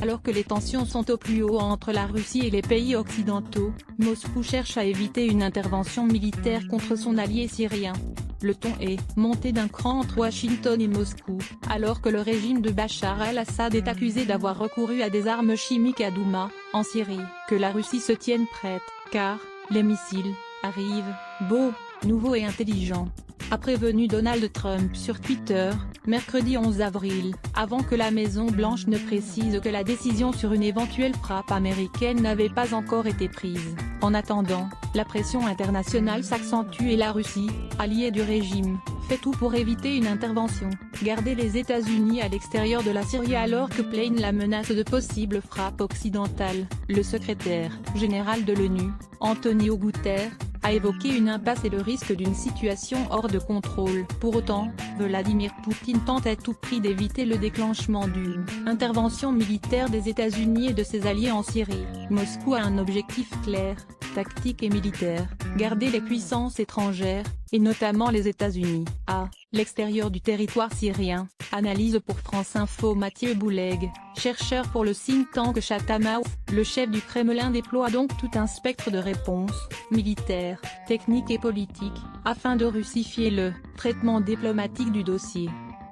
Alors que les tensions sont au plus haut entre la Russie et les pays occidentaux, Moscou cherche à éviter une intervention militaire contre son allié syrien. Le ton est monté d'un cran entre Washington et Moscou, alors que le régime de Bachar el-Assad est accusé d'avoir recouru à des armes chimiques à Douma, en Syrie. Que la Russie se tienne prête, car les missiles arrivent, beaux, nouveaux et intelligents, a prévenu Donald Trump sur Twitter, mercredi 11 avril, avant que la Maison-Blanche ne précise que la décision sur une éventuelle frappe américaine n'avait pas encore été prise. En attendant, la pression internationale s'accentue et la Russie, alliée du régime, fait tout pour éviter une intervention, garder les États-Unis à l'extérieur de la Syrie alors que plane la menace de possibles frappes occidentales. Le secrétaire général de l'ONU, Antonio Guterres, a évoqué une impasse et le risque d'une situation hors de contrôle. Pour autant, Vladimir Poutine tente à tout prix d'éviter le déclenchement d'une intervention militaire des États-Unis et de ses alliés en Syrie. Moscou a un objectif clair, tactique et militaire, garder les puissances étrangères, et notamment les États-Unis, à l'extérieur du territoire syrien, analyse pour France Info Mathieu Bouleg, chercheur pour le think tank Chatham House. Le chef du Kremlin déploie donc tout un spectre de réponses, militaires, techniques et politiques, afin de russifier le traitement diplomatique du dossier.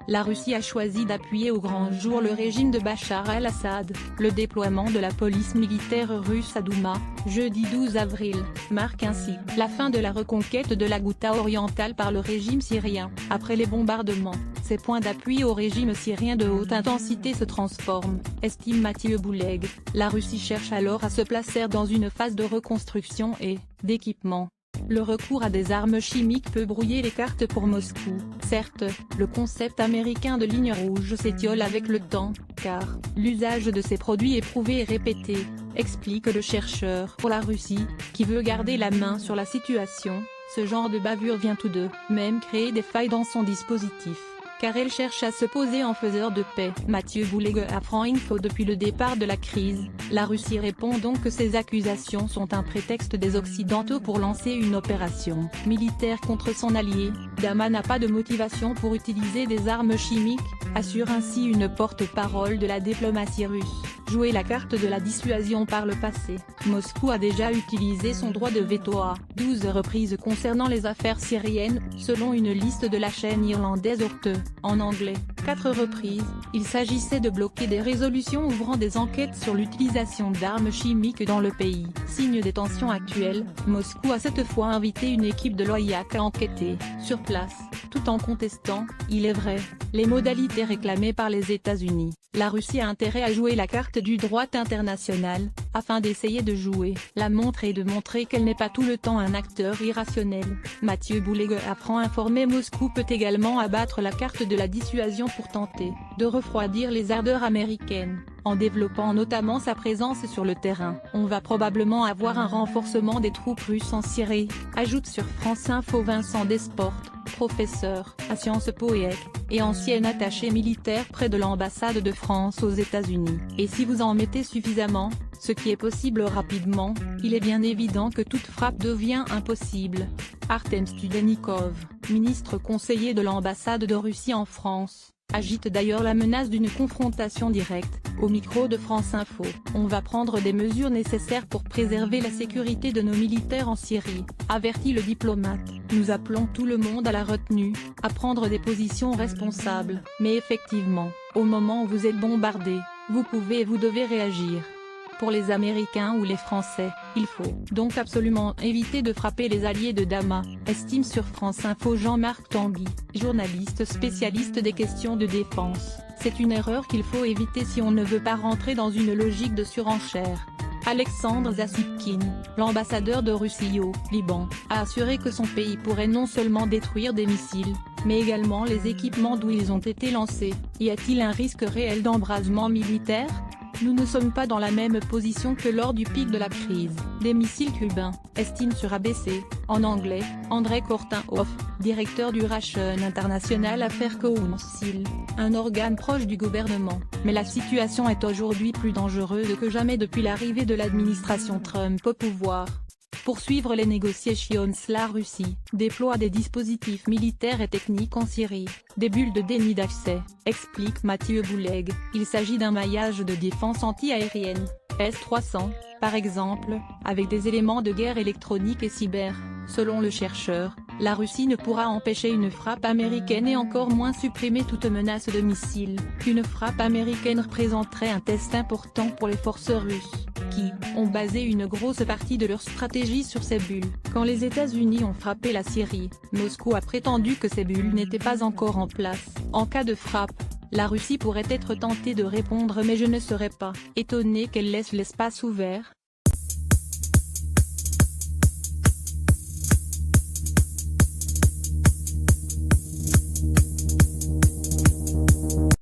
La Russie a choisi d'appuyer au grand jour le régime de Bachar el-Assad. Le déploiement de la police militaire russe à Douma, jeudi 12 avril, marque ainsi la fin de la reconquête de la Ghouta orientale par le régime syrien. Après les bombardements, ces points d'appui au régime syrien de haute intensité se transforment, estime Mathieu Bouleg. La Russie cherche alors à se placer dans une phase de reconstruction et d'équipement. Le recours à des armes chimiques peut brouiller les cartes pour Moscou. Certes, le concept américain de ligne rouge s'étiole avec le temps, car l'usage de ces produits est prouvé et répété, explique le chercheur. Pour la Russie, qui veut garder la main sur la situation, ce genre de bavure vient tout de même créer des failles dans son dispositif, car elle cherche à se poser en faiseur de paix. Mathieu Bouleg à France Info. Depuis le départ de la crise, la Russie répond donc que ces accusations sont un prétexte des Occidentaux pour lancer une opération militaire contre son allié. Dama n'a pas de motivation pour utiliser des armes chimiques, assure ainsi une porte-parole de la diplomatie russe. Jouer la carte de la dissuasion par le passé, Moscou a déjà utilisé son droit de veto à 12 reprises concernant les affaires syriennes, selon une liste de la chaîne irlandaise Orte. En anglais, 4 reprises, il s'agissait de bloquer des résolutions ouvrant des enquêtes sur l'utilisation d'armes chimiques dans le pays. Signe des tensions actuelles, Moscou a cette fois invité une équipe de l'OIAC à enquêter, sur place, tout en contestant, il est vrai, les modalités réclamées par les États-Unis. La Russie a intérêt à jouer la carte du droit international, afin d'essayer de jouer la montre et de montrer qu'elle n'est pas tout le temps un acteur irrationnel. Mathieu Bouleg apprend informé. Moscou peut également abattre la carte de la dissuasion pour tenter de refroidir les ardeurs américaines, en développant notamment sa présence sur le terrain. On va probablement avoir un renforcement des troupes russes en Syrie, ajoute sur France Info Vincent Desportes, professeur à Sciences Po et ancien attaché militaire près de l'ambassade de France aux États-Unis. Et si vous en mettez suffisamment, ce qui est possible rapidement, il est bien évident que toute frappe devient impossible. Artem Studenikov, ministre conseiller de l'ambassade de Russie en France, agite d'ailleurs la menace d'une confrontation directe. Au micro de France Info, on va prendre des mesures nécessaires pour préserver la sécurité de nos militaires en Syrie, avertit le diplomate. Nous appelons tout le monde à la retenue, à prendre des positions responsables. Mais effectivement, au moment où vous êtes bombardés, vous pouvez et vous devez réagir. Pour les Américains ou les Français, il faut donc absolument éviter de frapper les alliés de Dama, estime sur France Info Jean-Marc Tanguy, journaliste spécialiste des questions de défense. C'est une erreur qu'il faut éviter si on ne veut pas rentrer dans une logique de surenchère. Alexandre Zassipkin, l'ambassadeur de Russie au Liban, a assuré que son pays pourrait non seulement détruire des missiles, mais également les équipements d'où ils ont été lancés. Y a-t-il un risque réel d'embrasement militaire ? Nous ne sommes pas dans la même position que lors du pic de la crise des missiles cubains, estime sur ABC, en anglais, André Kortinhoff, directeur du Russian International Affairs Council, un organe proche du gouvernement. Mais la situation est aujourd'hui plus dangereuse que jamais depuis l'arrivée de l'administration Trump au pouvoir. Pour suivre les négociations, la Russie déploie des dispositifs militaires et techniques en Syrie, des bulles de déni d'accès, explique Mathieu Bouleg. Il s'agit d'un maillage de défense anti-aérienne, S-300, par exemple, avec des éléments de guerre électronique et cyber. Selon le chercheur, la Russie ne pourra empêcher une frappe américaine et encore moins supprimer toute menace de missiles. Une frappe américaine représenterait un test important pour les forces russes, qui ont basé une grosse partie de leur stratégie sur ces bulles. Quand les États-Unis ont frappé la Syrie, Moscou a prétendu que ces bulles n'étaient pas encore en place. En cas de frappe, la Russie pourrait être tentée de répondre, mais je ne serais pas étonné qu'elle laisse l'espace ouvert,